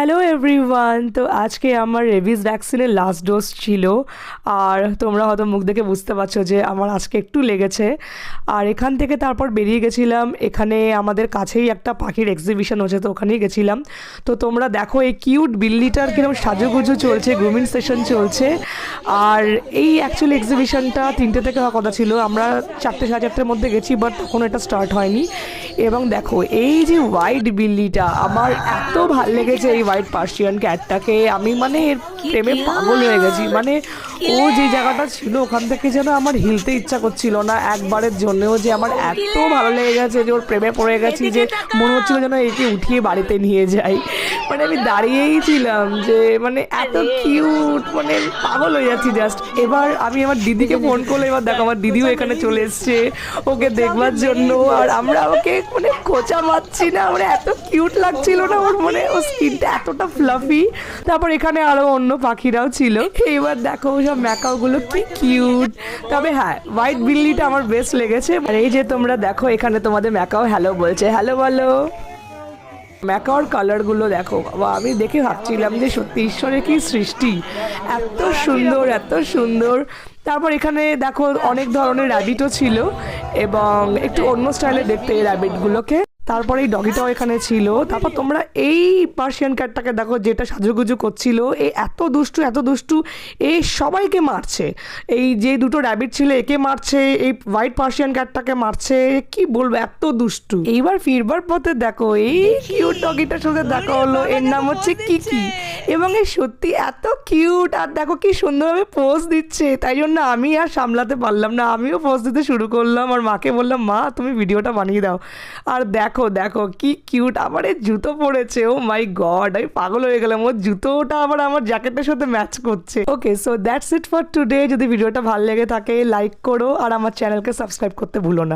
Hello everyone. তো আজকে আমার রেবিস ভ্যাকসিনের লাস্ট ডোজ ছিল, আর তোমরা হয়তো মুখ দেখে বুঝতে পারছো যে আমার আজকে একটু লেগেছে। আর এখান থেকে তারপর বেরিয়ে গেছিলাম, এখানে আমাদের কাছেই একটা পাখির এক্সিবিশন হচ্ছে, তো ওখানেই গেছিলাম। তো তোমরা দেখো এই কিউট বিল্লিটার কীরকম সাজুগুজু চলছে, গ্রুমিং সেশন চলছে। আর এই অ্যাকচুয়ালি এক্সিবিশনটা 3টে থেকে হওয়ার কথা ছিল, আমরা 4টে সাড়ে 4টের মধ্যে গেছি, বাট তখন এটা স্টার্ট হয়নি। এবং দেখো এই যে হোয়াইট বিল্লিটা, আমার এত ভালো লেগেছে এই হোয়াইট পার্সিয়ান ক্যাটটাকে। আমি মানে এর প্রেমে পাগল হয়ে গেছি। মানে ও যে জায়গাটা ছিল ওখান থেকে যেন আমার হিলতে ইচ্ছা করছিল না একবারের জন্যও, যে আমার এত ভালো লেগে গেছে যে ওর প্রেমে পড়ে গেছি, যে মনে হচ্ছিল যেন একে উঠিয়ে বাড়িতে নিয়ে যাই। মানে আমি দাঁড়িয়েই ছিলাম যে মানে এত কিউট, মানে পাগল হয়ে যাচ্ছি জাস্ট। এবার আমি আমার দিদিকে ফোন করলে, এবার দেখো আমার দিদিও এখানে চলে এসছে ওকে দেখবার জন্য। আর আমরা ওকে মানে খোঁচা মারছি না, মানে এত কিউট লাগছিল না ওর, মানে ওর স্কিনটা এতটা ফ্লাফি। তারপর এখানে আরো অন্য পাখিরাও ছিল। এবার দেখো সব ম্যাকাওগুলো কি কিউট। তবে হ্যাঁ, হোয়াইট বিল্লিটা আমার বেস্ট লেগেছে। আর এই যে তোমরা দেখো এখানে তোমাদের ম্যাকাও হ্যালো বলছে, হ্যালো বলো। ম্যাকাওর কালারগুলো দেখো বাবা, আমি দেখে ভাবছিলাম যে সত্যি ঈশ্বরের কি সৃষ্টি, এত সুন্দর এত সুন্দর। তারপর এখানে দেখো অনেক ধরনের র্যাবিটও ছিল, এবং একটু অন্য স্টাইলে দেখতে এই র্যাবিটগুলোকে। তারপরে এই ডগিটাও এখানে ছিল। তারপর তোমরা এই পার্সিয়ান ক্যাটটাকে দেখো, যেটা সাজুগুজু করছিল, এ এত দুষ্টু এত দুষ্টু, এ সবাইকে মারছে। এই যে দুটো র্যাবিট ছিল একে মারছে, এই হোয়াইট পার্সিয়ান ক্যাটটাকে মারছে, কি বলবো এত দুষ্টু। এইবার ফিরবার পথে দেখো এই কিউট ডগিটার সাথে দেখা হলো, এর নাম হচ্ছে কিকি, এবং এ সত্যি এত কিউট। আর দেখো কি সুন্দরভাবে পোজ দিচ্ছে, তাই জন্য আমি আর সামলাতে পারলাম না, আমিও পোজ দিতে শুরু করলাম। আর মাকে বললাম, মা তুমি ভিডিওটা বানিয়ে দাও। আর দেখো দেখো কি কিউট, আবার এই জুতো পরেছে, ও মাই গড, আমি পাগল হয়ে গেলাম, ওর জুতোটা আবার আমার জ্যাকেটের সাথে ম্যাচ করছে। Okay, so that's it for today. যদি ভিডিওটা ভালো লেগে থাকে লাইক করো, আর আমার চ্যানেলকে সাবস্ক্রাইব করতে ভুলো না।